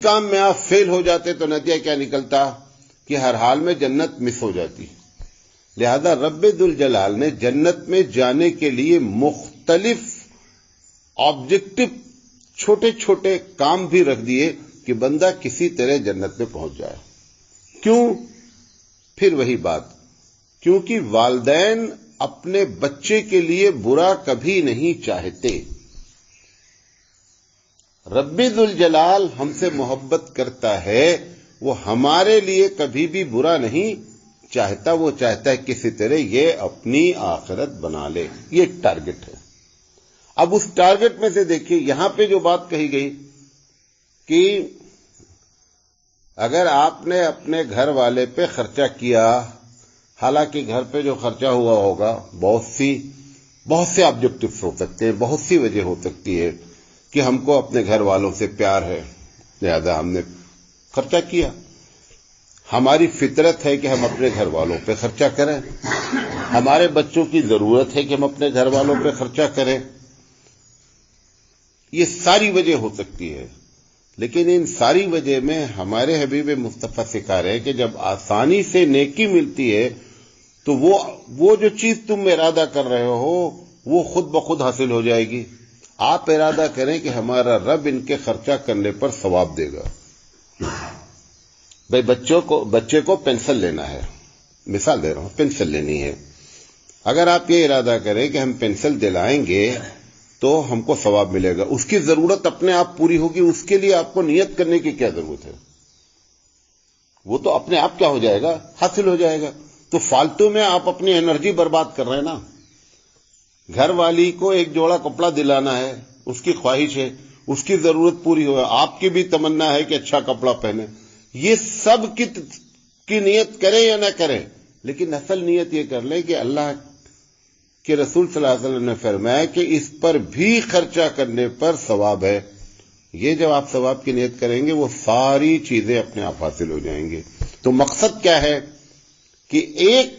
کام میں آپ فیل ہو جاتے تو نتیجہ کیا نکلتا کہ ہر حال میں جنت مس ہو جاتی. لہذا رب ذوالجلال نے جنت میں جانے کے لیے مختلف آبجیکٹو چھوٹے چھوٹے کام بھی رکھ دیے کہ بندہ کسی طرح جنت میں پہنچ جائے. کیوں؟ پھر وہی بات، کیونکہ والدین اپنے بچے کے لیے برا کبھی نہیں چاہتے. رب ذوالجلال ہم سے محبت کرتا ہے، وہ ہمارے لیے کبھی بھی برا نہیں چاہتا. وہ چاہتا ہے کسی طرح یہ اپنی آخرت بنا لے. یہ ایک ٹارگٹ ہے. اب اس ٹارگٹ میں سے دیکھیے یہاں پہ جو بات کہی گئی کہ اگر آپ نے اپنے گھر والے پہ خرچہ کیا، حالانکہ گھر پہ جو خرچہ ہوا ہوگا بہت سے آبجیکٹوز ہو سکتے ہیں، بہت سی وجہ ہو سکتی ہے کہ ہم کو اپنے گھر والوں سے پیار ہے لہذا ہم نے خرچہ کیا. ہماری فطرت ہے کہ ہم اپنے گھر والوں پہ خرچہ کریں، ہمارے بچوں کی ضرورت ہے کہ ہم اپنے گھر والوں پہ خرچہ کریں. یہ ساری وجہ ہو سکتی ہے، لیکن ان ساری وجہ میں ہمارے حبیب مصطفیٰ سکھا رہے ہیں کہ جب آسانی سے نیکی ملتی ہے تو وہ جو چیز تم ارادہ کر رہے ہو وہ خود بخود حاصل ہو جائے گی. آپ ارادہ کریں کہ ہمارا رب ان کے خرچہ کرنے پر ثواب دے گا. بھائی بچے کو پینسل لینا ہے، مثال دے رہا ہوں، پینسل لینی ہے. اگر آپ یہ ارادہ کریں کہ ہم پینسل دلائیں گے تو ہم کو ثواب ملے گا، اس کی ضرورت اپنے آپ پوری ہوگی. اس کے لیے آپ کو نیت کرنے کی کیا ضرورت ہے؟ وہ تو اپنے آپ کیا ہو جائے گا، حاصل ہو جائے گا. تو فالتو میں آپ اپنی انرجی برباد کر رہے ہیں نا. گھر والی کو ایک جوڑا کپڑا دلانا ہے، اس کی خواہش ہے، اس کی ضرورت پوری ہو، آپ کی بھی تمنا ہے کہ اچھا کپڑا پہنے. یہ سب کی نیت کریں یا نہ کریں، لیکن اصل نیت یہ کر لیں کہ اللہ کہ رسول صلی اللہ علیہ وسلم نے فرمایا کہ اس پر بھی خرچہ کرنے پر ثواب ہے. یہ جب آپ ثواب کی نیت کریں گے وہ ساری چیزیں اپنے آپ حاصل ہو جائیں گے. تو مقصد کیا ہے کہ ایک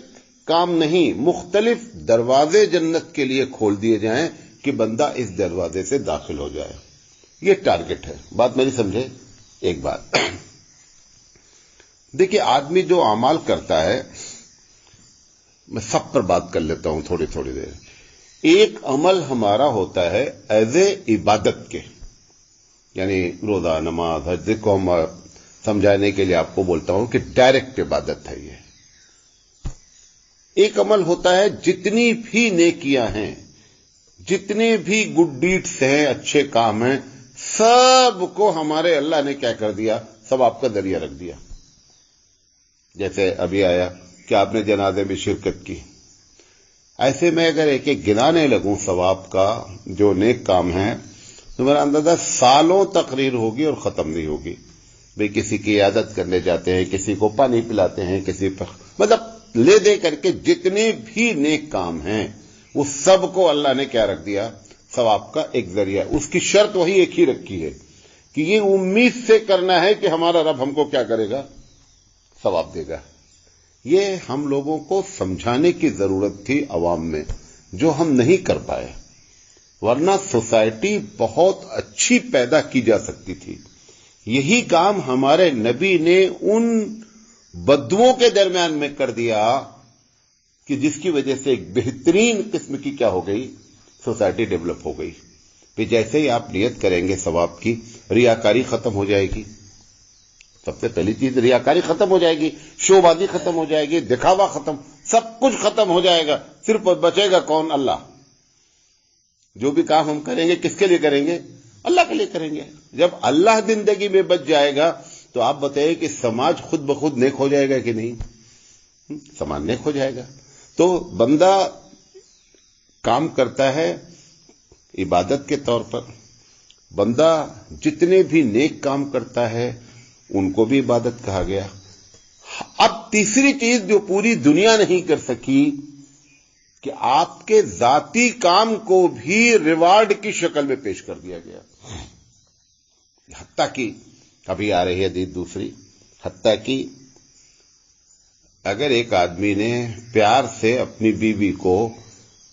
کام نہیں، مختلف دروازے جنت کے لیے کھول دیے جائیں کہ بندہ اس دروازے سے داخل ہو جائے. یہ ٹارگٹ ہے. بات میری سمجھے؟ ایک بات دیکھیے، آدمی جو اعمال کرتا ہے، میں سب پر بات کر لیتا ہوں تھوڑی دیر. ایک عمل ہمارا ہوتا ہے ایز اے عبادت کے، یعنی روزہ، نماز، حج کو ہم سمجھانے کے لیے آپ کو بولتا ہوں کہ ڈائریکٹ عبادت ہے. یہ ایک عمل ہوتا ہے، جتنی بھی نیکیاں ہیں، جتنے بھی گڈ ڈیڈس ہیں، اچھے کام ہیں، سب کو ہمارے اللہ نے کیا کر دیا، سب آپ کا ذریعہ رکھ دیا. جیسے ابھی آیا کہ آپ نے جنازے میں شرکت کی. ایسے میں اگر ایک ایک گنانے لگوں ثواب کا جو نیک کام ہے تو میرا اندازہ سالوں تقریر ہوگی اور ختم نہیں ہوگی. بھئی کسی کی عیادت کرنے جاتے ہیں، کسی کو پانی پلاتے ہیں، کسی پر مطلب لے دے کر کے جتنے بھی نیک کام ہیں وہ سب کو اللہ نے کیا رکھ دیا، ثواب کا ایک ذریعہ. اس کی شرط وہی ایک ہی رکھی ہے کہ یہ امید سے کرنا ہے کہ ہمارا رب ہم کو کیا کرے گا، ثواب دے گا. یہ ہم لوگوں کو سمجھانے کی ضرورت تھی عوام میں، جو ہم نہیں کر پائے، ورنہ سوسائٹی بہت اچھی پیدا کی جا سکتی تھی. یہی کام ہمارے نبی نے ان بدوؤں کے درمیان میں کر دیا کہ جس کی وجہ سے ایک بہترین قسم کی کیا ہو گئی، سوسائٹی ڈیولپ ہو گئی. پھر جیسے ہی آپ نیت کریں گے ثواب کی، ریاکاری ختم ہو جائے گی. سب سے پہلی چیز ریاکاری ختم ہو جائے گی، شو بازی ختم ہو جائے گی، دکھاوا ختم، سب کچھ ختم ہو جائے گا. صرف بچے گا کون؟ اللہ. جو بھی کام ہم کریں گے کس کے لیے کریں گے؟ اللہ کے لیے کریں گے. جب اللہ زندگی میں بچ جائے گا تو آپ بتائیے کہ سماج خود بخود نیک ہو جائے گا کہ نہیں؟ سماج نیک ہو جائے گا. تو بندہ کام کرتا ہے عبادت کے طور پر. بندہ جتنے بھی نیک کام کرتا ہے ان کو بھی عبادت کہا گیا. اب تیسری چیز جو پوری دنیا نہیں کر سکی کہ آپ کے ذاتی کام کو بھی ریوارڈ کی شکل میں پیش کر دیا گیا. حتیٰ کہ ابھی آ رہی ہے حدیث دوسری، حتیٰ کہ اگر ایک آدمی نے پیار سے اپنی بیوی کو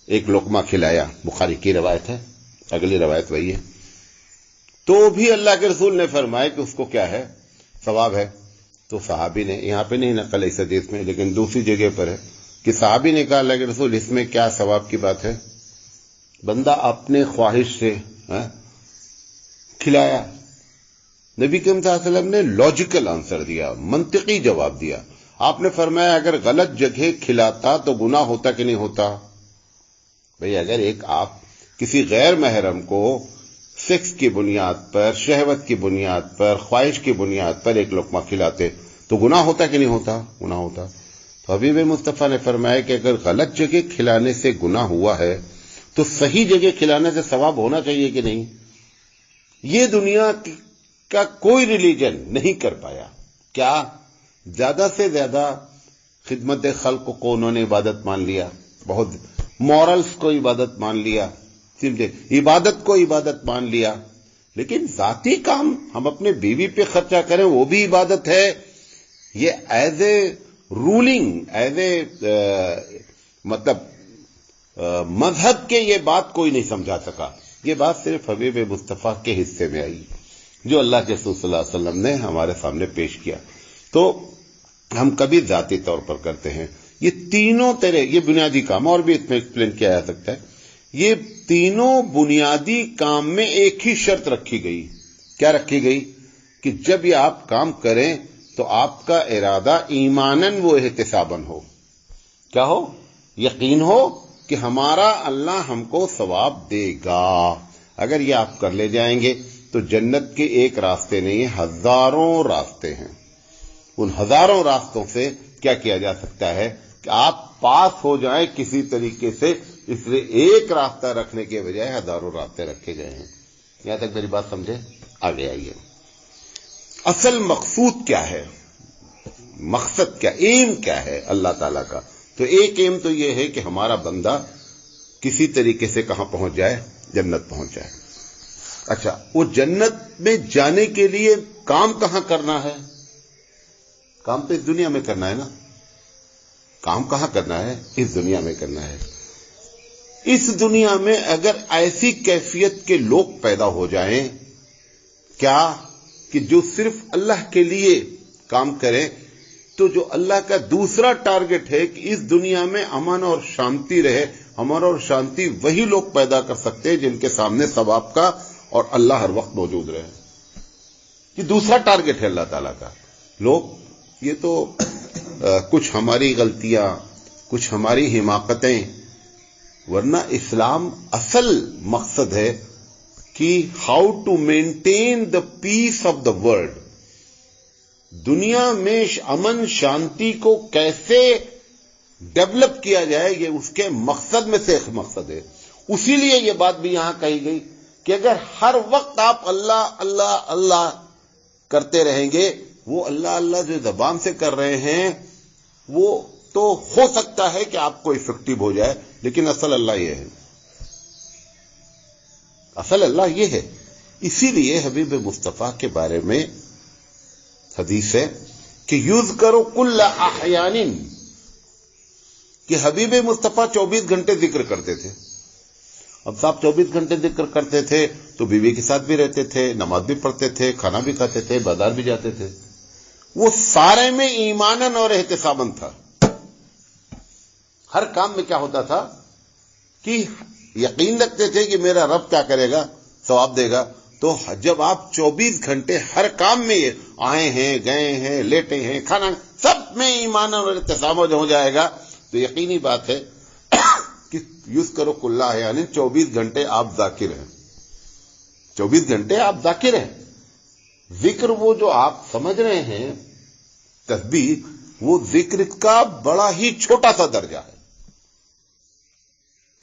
ایک لقمہ کھلایا، بخاری کی روایت ہے، اگلی روایت وہی ہے، تو بھی اللہ کے رسول نے فرمایا کہ اس کو کیا ہے؟ ثواب ہے. تو صحابی نے، یہاں پہ نہیں نقل اس حدیث میں لیکن دوسری جگہ پر ہے کہ صحابی نے کہا اللہ کے رسول اس میں کیا ثواب کی بات ہے؟ بندہ اپنے خواہش سے کھلایا. نبی کریم صلی اللہ علیہ وسلم نے لاجیکل آنسر دیا، منطقی جواب دیا. آپ نے فرمایا اگر غلط جگہ کھلاتا تو گناہ ہوتا کہ نہیں ہوتا؟ بھئی اگر ایک آپ کسی غیر محرم کو سیکس کی بنیاد پر، شہوت کی بنیاد پر، خواہش کی بنیاد پر ایک لقمہ کھلاتے تو گناہ ہوتا کہ نہیں ہوتا؟ گناہ ہوتا. تو حبیب مصطفیٰ نے فرمایا کہ اگر غلط جگہ کھلانے سے گناہ ہوا ہے تو صحیح جگہ کھلانے سے ثواب ہونا چاہیے کہ نہیں؟ یہ دنیا کا کوئی ریلیجن نہیں کر پایا. کیا زیادہ سے زیادہ خدمت خلق کو انہوں نے عبادت مان لیا، بہت مورلز کو عبادت مان لیا، سمجھے، عبادت کو عبادت مان لیا. لیکن ذاتی کام ہم اپنے بیوی پہ خرچہ کریں وہ بھی عبادت ہے. یہ as a ruling, as a مطلب مذہب کے یہ بات کوئی نہیں سمجھا سکا. یہ بات صرف حبیب مصطفیٰ کے حصے میں آئی جو اللہ کے رسول صلی اللہ علیہ وسلم نے ہمارے سامنے پیش کیا. تو ہم کبھی ذاتی طور پر کرتے ہیں. یہ تینوں طرح، یہ بنیادی کام، اور بھی اس میں ایکسپلین کیا جا سکتا ہے. یہ تینوں بنیادی کام میں ایک ہی شرط رکھی گئی. کیا رکھی گئی؟ کہ جب یہ آپ کام کریں تو آپ کا ارادہ ایماناً و احتساباً ہو. کیا ہو؟ یقین ہو کہ ہمارا اللہ ہم کو ثواب دے گا. اگر یہ آپ کر لے جائیں گے تو جنت کے ایک راستے نہیں، ہزاروں راستے ہیں. ان ہزاروں راستوں سے کیا کیا جا سکتا ہے کہ آپ پاس ہو جائیں کسی طریقے سے. اس لیے ایک راستہ رکھنے کے بجائے ہزاروں راستے رکھے گئے ہیں. یہاں تک میری بات سمجھے؟ آگے آئیے. اصل مقصود کیا ہے؟ مقصد کیا، ایم کیا ہے اللہ تعالیٰ کا؟ تو ایک ایم تو یہ ہے کہ ہمارا بندہ کسی طریقے سے کہاں پہنچ جائے؟ جنت پہنچ جائے. اچھا، وہ جنت میں جانے کے لیے کام کہاں کرنا ہے؟ کام تو اس دنیا میں کرنا ہے نا. کام کہاں کرنا ہے؟ اس دنیا میں کرنا ہے. اس دنیا میں اگر ایسی کیفیت کے لوگ پیدا ہو جائیں، کیا کہ جو صرف اللہ کے لیے کام کریں، تو جو اللہ کا دوسرا ٹارگٹ ہے کہ اس دنیا میں امن اور شانتی رہے، امن اور شانتی وہی لوگ پیدا کر سکتے ہیں جن کے سامنے ثواب کا اور اللہ ہر وقت موجود رہے. یہ دوسرا ٹارگٹ ہے اللہ تعالیٰ کا. لوگ یہ تو کچھ ہماری غلطیاں، کچھ ہماری حماقتیں، ورنہ اسلام اصل مقصد ہے کہ how to maintain the peace of the world. دنیا میں امن شانتی کو کیسے ڈیولپ کیا جائے، یہ اس کے مقصد میں سے ایک مقصد ہے. اسی لیے یہ بات بھی یہاں کہی گئی کہ اگر ہر وقت آپ اللہ اللہ اللہ کرتے رہیں گے، وہ اللہ اللہ جو زبان سے کر رہے ہیں وہ تو ہو سکتا ہے کہ آپ کو افیکٹو ہو جائے، لیکن اصل اللہ یہ ہے. اصل اللہ یہ ہے. اسی لیے حبیب مصطفیٰ کے بارے میں حدیث ہے کہ یذکر کل احیان، کہ حبیب مصطفیٰ 24 گھنٹے ذکر کرتے تھے. اب صاحب 24 گھنٹے ذکر کرتے تھے تو بیوی کے ساتھ بھی رہتے تھے، نماز بھی پڑھتے تھے، کھانا بھی کھاتے تھے، بازار بھی جاتے تھے. وہ سارے میں ایماناً اور احتساباً تھا. ہر کام میں کیا ہوتا تھا کہ یقین رکھتے تھے کہ میرا رب کیا کرے گا، ثواب دے گا. تو جب آپ 24 گھنٹے ہر کام میں آئے ہیں، گئے ہیں، لیٹے ہیں، کھانا، سب میں ایمان اور احتساب ہو جائے گا، تو یقینی بات ہے کہ یذکر کل احیان، 24 گھنٹے آپ ذاکر ہیں. 24 گھنٹے آپ ذاکر ہیں. ذکر وہ جو آپ سمجھ رہے ہیں تسبیح، وہ ذکر کا بڑا ہی چھوٹا سا درجہ ہے.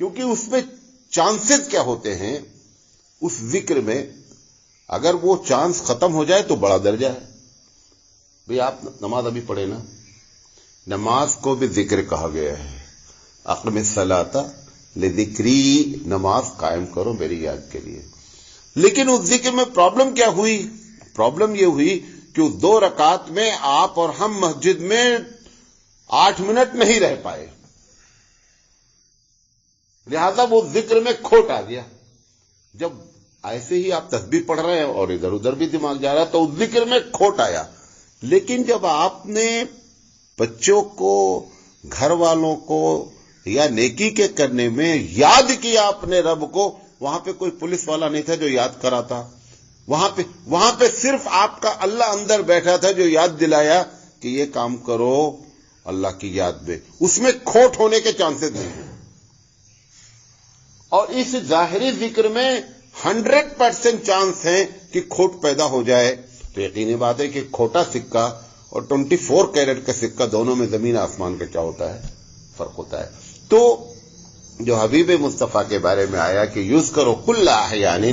کیونکہ اس میں چانسز کیا ہوتے ہیں، اس ذکر میں اگر وہ چانس ختم ہو جائے تو بڑا درجہ ہے. بھئی آپ نماز ابھی پڑھے نا، نماز کو بھی ذکر کہا گیا ہے. اقم الصلاۃ لذکری، نماز قائم کرو میری یاد کے لیے. لیکن اس ذکر میں پرابلم کیا ہوئی؟ پرابلم یہ ہوئی کہ اس 2 رکعت میں آپ اور ہم مسجد میں 8 منٹ نہیں رہ پائے، لہذا وہ ذکر میں کھوٹ آ گیا. جب ایسے ہی آپ تسبیح پڑھ رہے ہیں اور ادھر ادھر بھی دماغ جا رہا ہے تو اس ذکر میں کھوٹ آیا. لیکن جب آپ نے بچوں کو، گھر والوں کو یا نیکی کے کرنے میں یاد کیا اپنے رب کو، وہاں پہ کوئی پولیس والا نہیں تھا جو یاد کراتا. وہاں پہ صرف آپ کا اللہ اندر بیٹھا تھا جو یاد دلایا کہ یہ کام کرو اللہ کی یاد میں. اس میں کھوٹ ہونے کے چانسز نہیں ہیں. اور اس ظاہری ذکر میں 100% چانس ہے کہ کھوٹ پیدا ہو جائے. تو یقینی بات ہے کہ کھوٹا سکہ اور 24 کیرٹ کا سکہ دونوں میں زمین آسمان کا کیا ہوتا ہے، فرق ہوتا ہے. تو جو حبیب مصطفیٰ کے بارے میں آیا کہ یوز کرو کل احیان،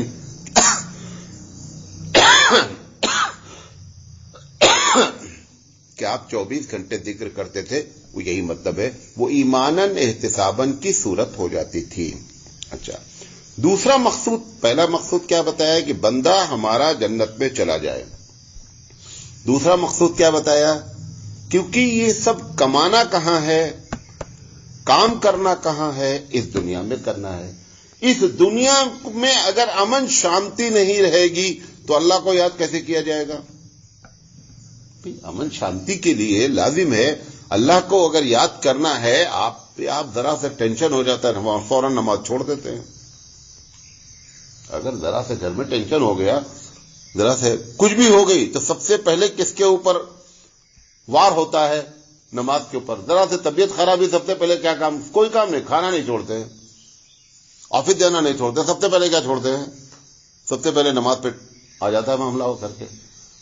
کہ آپ 24 گھنٹے ذکر کرتے تھے، وہ یہی مطلب ہے. وہ ایماناً احتساباً کی صورت ہو جاتی تھی. اچھا، دوسرا مقصود، پہلا مقصود کیا بتایا کہ بندہ ہمارا جنت میں چلا جائے. دوسرا مقصود کیا بتایا؟ کیونکہ یہ سب کمانا کہاں ہے، کام کرنا کہاں ہے، اس دنیا میں کرنا ہے. اس دنیا میں اگر امن شانتی نہیں رہے گی تو اللہ کو یاد کیسے کیا جائے گا؟ امن شانتی کے لیے لازم ہے اللہ کو اگر یاد کرنا ہے. آپ ذرا سے ٹینشن ہو جاتا ہے فوراً نماز چھوڑ دیتے ہیں. اگر ذرا سے گھر میں ٹینشن ہو گیا، ذرا سے کچھ بھی ہو گئی، تو سب سے پہلے کس کے اوپر وار ہوتا ہے؟ نماز کے اوپر. ذرا سے طبیعت خراب ہوئی، سب سے پہلے کیا کام؟ کوئی کام نہیں، کھانا نہیں چھوڑتے ہیں، آفس جانا نہیں چھوڑتے، سب سے پہلے کیا چھوڑتے ہیں؟ سب سے پہلے نماز پہ آ جاتا ہے معاملہ ہو کر کے.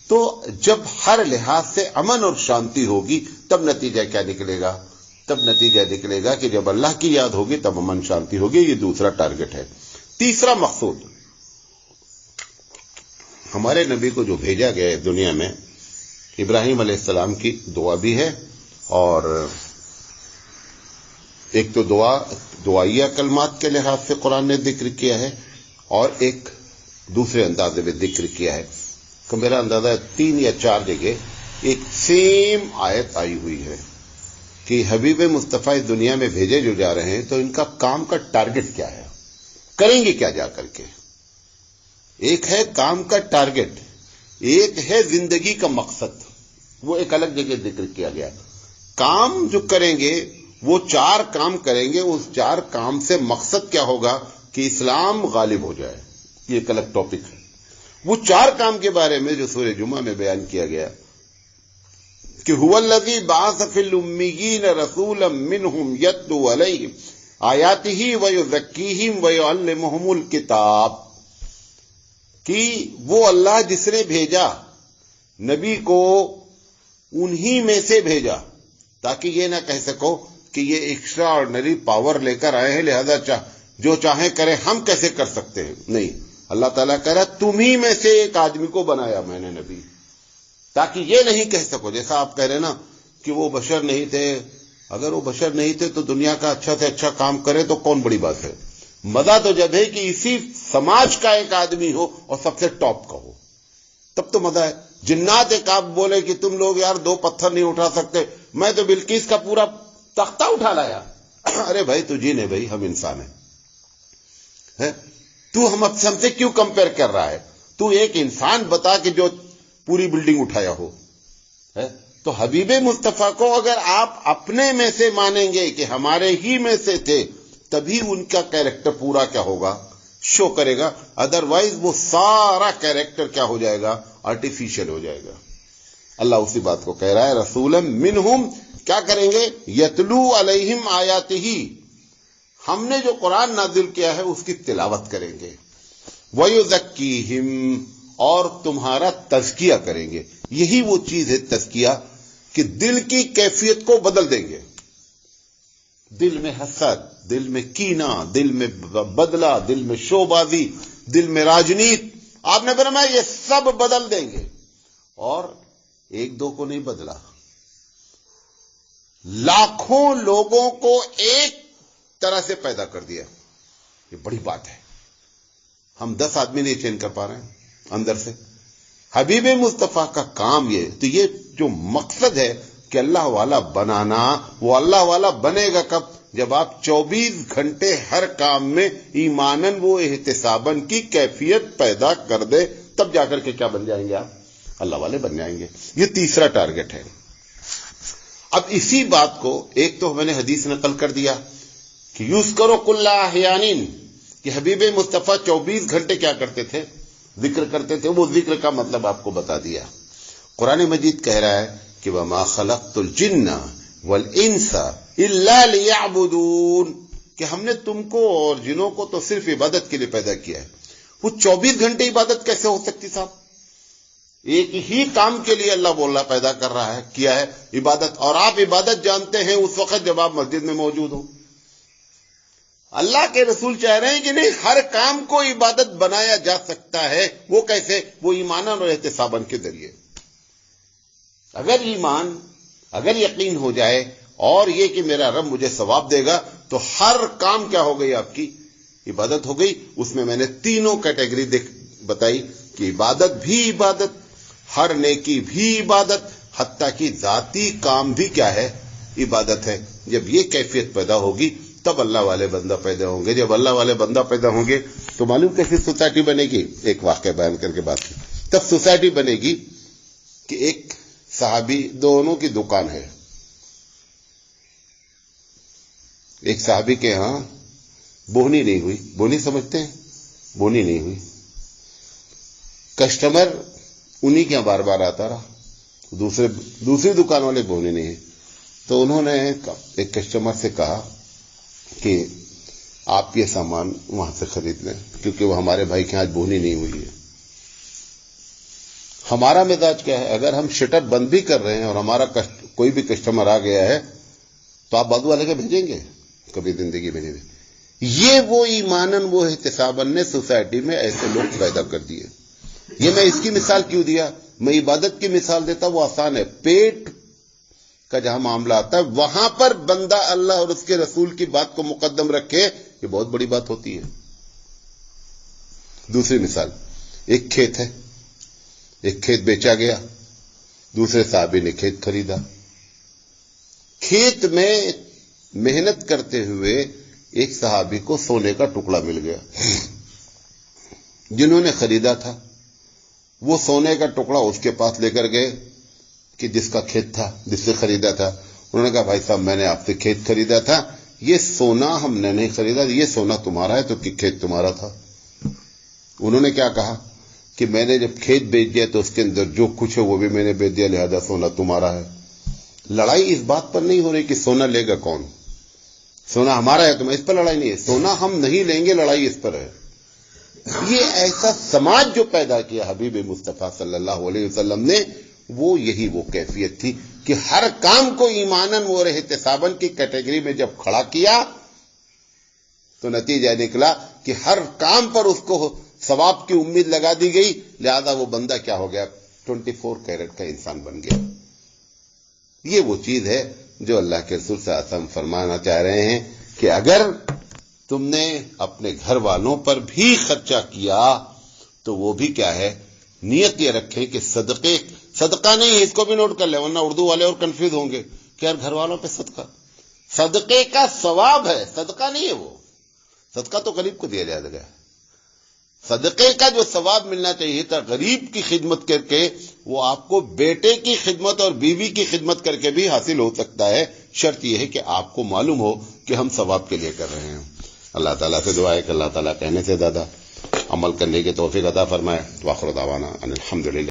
تو جب ہر لحاظ سے امن اور شانتی ہوگی تب نتیجہ کیا نکلے گا؟ تب نتیجہ نکلے گا کہ جب اللہ کی یاد ہوگی تب امن شانتی ہوگی. یہ دوسرا ٹارگٹ ہے. تیسرا مقصود، ہمارے نبی کو جو بھیجا گیا ہے دنیا میں، ابراہیم علیہ السلام کی دعا بھی ہے، اور ایک تو دعائیہ کلمات کے لحاظ سے قرآن نے ذکر کیا ہے، اور ایک دوسرے اندازے میں ذکر کیا ہے. کہ میرا اندازہ 3 یا 4 جگہ ایک سیم آیت آئی ہوئی ہے کہ حبیب مصطفیٰ اس دنیا میں بھیجے جو جا رہے ہیں تو ان کا کام کا ٹارگٹ کیا ہے، کریں گے کیا جا کر کے. ایک ہے کام کا ٹارگٹ، ایک ہے زندگی کا مقصد. وہ ایک الگ جگہ ذکر کیا گیا. کام جو کریں گے وہ 4 کام کریں گے، اس 4 کام سے مقصد کیا ہوگا کہ اسلام غالب ہو جائے. یہ ایک الگ ٹاپک ہے. وہ 4 کام کے بارے میں جو سورہ جمعہ میں بیان کیا گیا کہ هو الذی بعث فی الامیین رسولا منہم یتلو علیہم آیاتہ ویزکیہم ویعلمہم الکتاب، کہ وہ اللہ جس نے بھیجا نبی کو انہی میں سے بھیجا، تاکہ یہ نہ کہہ سکو کہ یہ ایکسٹرا آرڈنری پاور لے کر آئے ہیں لہذا جو چاہیں کریں ہم کیسے کر سکتے ہیں. نہیں، اللہ تعالیٰ کہہ رہا تمہی میں سے ایک آدمی کو بنایا میں نے نبی، تاکہ یہ نہیں کہہ سکو. جیسا آپ کہہ رہے نا کہ وہ بشر نہیں تھے، اگر وہ بشر نہیں تھے تو دنیا کا اچھا سے اچھا کام کرے تو کون بڑی بات ہے. مزہ تو جب ہے کہ اسی سماج کا ایک آدمی ہو اور سب سے ٹاپ کا ہو، تب تو مزہ ہے. جنات ایک آپ بولے کہ تم لوگ یار 2 پتھر نہیں اٹھا سکتے، میں تو بلقیس کا پورا تختہ اٹھا لایا. ارے بھائی تو جی نہیں بھائی، ہم انسان ہیں. تو ہم سے کیوں کمپیئر کر رہا ہے؟ تو ایک انسان بتا کہ جو پوری بلڈنگ اٹھایا ہو. تو حبیب مصطفیٰ کو اگر آپ اپنے میں سے مانیں گے کہ ہمارے ہی میں سے تھے، تبھی ان کا کیریکٹر پورا کیا ہوگا، شو کرے گا. ادروائز وہ سارا کیریکٹر کیا ہو جائے گا، آرٹیفیشل ہو جائے گا. اللہ اسی بات کو کہہ رہا ہے رسولا منہم، کیا کریں گے؟ یتلو علیہم آیاتہ، ہم نے جو قرآن نازل کیا ہے اس کی تلاوت کریں گے. وَيُزَكِّيهِمْ، اور تمہارا تزکیہ کریں گے. یہی وہ چیز ہے تزکیہ کہ دل کی کیفیت کو بدل دیں گے. دل میں حسد، دل میں کینہ، دل میں بدلہ، دل میں شوبازی، دل میں راجنیت، آپ نے فرمایا یہ سب بدل دیں گے. اور 1-2 کو نہیں بدلا، لاکھوں لوگوں کو ایک طرح سے پیدا کر دیا. یہ بڑی بات ہے. ہم 10 آدمی نہیں چین کر پا رہے ہیں اندر سے. حبیب مصطفیٰ کا کام یہ، تو یہ جو مقصد ہے کہ اللہ والا بنانا، وہ اللہ والا بنے گا کب؟ جب آپ 24 گھنٹے ہر کام میں ایماناً و احتساباً کی کیفیت پیدا کر دے، تب جا کر کے کیا بن جائیں گے آپ؟ اللہ والے بن جائیں گے۔ یہ تیسرا ٹارگٹ ہے۔ اب اسی بات کو ایک تو میں نے حدیث نقل کر دیا کہ یوز کرو کل احیانین، کہ حبیب مصطفیٰ 24 گھنٹے کیا کرتے تھے؟ ذکر کرتے تھے۔ وہ ذکر کا مطلب آپ کو بتا دیا۔ قرآن مجید کہہ رہا ہے کہ وما خلقت الجن والانس الا لیعبدون، کہ ہم نے تم کو اور جنوں کو تو صرف عبادت کے لیے پیدا کیا ہے۔ وہ 24 گھنٹے عبادت کیسے ہو سکتی صاحب؟ ایک ہی کام کے لیے اللہ بول رہا پیدا کر رہا ہے، کیا ہے؟ عبادت۔ اور آپ عبادت جانتے ہیں اس وقت جب آپ مسجد میں موجود ہو۔ اللہ کے رسول چاہ رہے ہیں کہ نہیں، ہر کام کو عبادت بنایا جا سکتا ہے۔ وہ کیسے؟ وہ ایماناً اور احتساباً کے ذریعے۔ اگر ایمان، اگر یقین ہو جائے اور یہ کہ میرا رب مجھے ثواب دے گا، تو ہر کام کیا ہو گئی؟ آپ کی عبادت ہو گئی۔ اس میں میں نے تینوں کیٹیگری بتائی کہ عبادت بھی عبادت، ہر نیکی بھی عبادت، حتیٰ کہ ذاتی کام بھی کیا ہے؟ عبادت ہے۔ جب یہ کیفیت پیدا ہوگی تب اللہ والے بندہ پیدا ہوں گے۔ جب اللہ والے بندہ پیدا ہوں گے تو معلوم کیسی سوسائٹی بنے گی؟ ایک واقعہ بیان کر کے بات کی۔ تب سوسائٹی بنے گی کہ ایک صحابی، دونوں کی دکان ہے، ایک صحابی کے ہاں بونی نہیں ہوئی، بونی سمجھتے ہیں؟ بونی نہیں ہوئی، کسٹمر انہی کے بار بار آتا رہا، دوسری دکان والے بونی نہیں ہے۔ تو انہوں نے ایک کسٹمر سے کہا کہ آپ یہ سامان وہاں سے خرید لیں، کیونکہ وہ ہمارے بھائی کے آج بونی نہیں ہوئی ہے۔ ہمارا مزاج کیا ہے؟ اگر ہم شٹر بند بھی کر رہے ہیں اور ہمارا کوئی بھی کسٹمر آ گیا ہے تو آپ بازو والے کے بھیجیں گے؟ کبھی زندگی میں نہیں۔ یہ وہ ایماناً وہ احتساباً نے سوسائٹی میں ایسے لوگ پیدا کر دیے۔ یہ میں اس کی مثال کیوں دیا؟ میں عبادت کی مثال دیتا، وہ آسان ہے۔ پیٹ کا جہاں معاملہ آتا ہے وہاں پر بندہ اللہ اور اس کے رسول کی بات کو مقدم رکھے، یہ بہت بڑی بات ہوتی ہے۔ دوسری مثال، ایک کھیت ہے، ایک کھیت بیچا گیا، دوسرے صحابی نے کھیت خریدا۔ کھیت میں محنت کرتے ہوئے ایک صحابی کو سونے کا ٹکڑا مل گیا۔ جنہوں نے خریدا تھا وہ سونے کا ٹکڑا اس کے پاس لے کر گئے کہ جس کا کھیت تھا، جس سے خریدا تھا۔ انہوں نے کہا بھائی صاحب میں نے آپ سے کھیت خریدا تھا، یہ سونا ہم نے نہیں خریدا، یہ سونا تمہارا ہے تو کھیت تمہارا تھا۔ انہوں نے کیا کہا کہ میں نے جب کھیت بیچ دیا تو اس کے اندر جو کچھ ہے وہ بھی میں نے بیچ دیا، لہذا سونا تمہارا ہے۔ لڑائی اس بات پر نہیں ہو رہی کہ سونا لے گا کون، سونا ہمارا ہے، تو اس پر لڑائی نہیں ہے، سونا ہم نہیں لیں گے، لڑائی اس پر ہے۔ یہ ایسا سماج جو پیدا کیا حبیب مصطفیٰ صلی اللہ علیہ وسلم نے، وہ یہی وہ کیفیت تھی کہ ہر کام کو ایماناً و احتساباً کی کیٹیگری میں جب کھڑا کیا تو نتیجہ نکلا کہ ہر کام پر اس کو ثواب کی امید لگا دی گئی، لہذا وہ بندہ کیا ہو گیا؟ 24 کیرٹ کا انسان بن گیا۔ یہ وہ چیز ہے جو اللہ کے رسول صلی اللہ علیہ وسلم فرمانا چاہ رہے ہیں کہ اگر تم نے اپنے گھر والوں پر بھی خرچہ کیا تو وہ بھی کیا ہے؟ نیت یہ رکھیں کہ صدقہ نہیں ہے، اس کو بھی نوٹ کر لیں ورنہ اردو والے اور کنفیوز ہوں گے کہ یار گھر والوں پہ صدقے کا ثواب ہے، صدقہ نہیں ہے۔ وہ صدقہ تو غریب کو دیا جائے گا، صدقے کا جو ثواب ملنا چاہیے تھا غریب کی خدمت کر کے، وہ آپ کو بیٹے کی خدمت اور بیوی کی خدمت کر کے بھی حاصل ہو سکتا ہے۔ شرط یہ ہے کہ آپ کو معلوم ہو کہ ہم ثواب کے لیے کر رہے ہیں۔ اللہ تعالیٰ سے دعا ہے کہ اللہ تعالیٰ کہنے سے زیادہ عمل کرنے کی توفیق عطا فرمائے۔ وآخر دعوانا ان الحمدللہ۔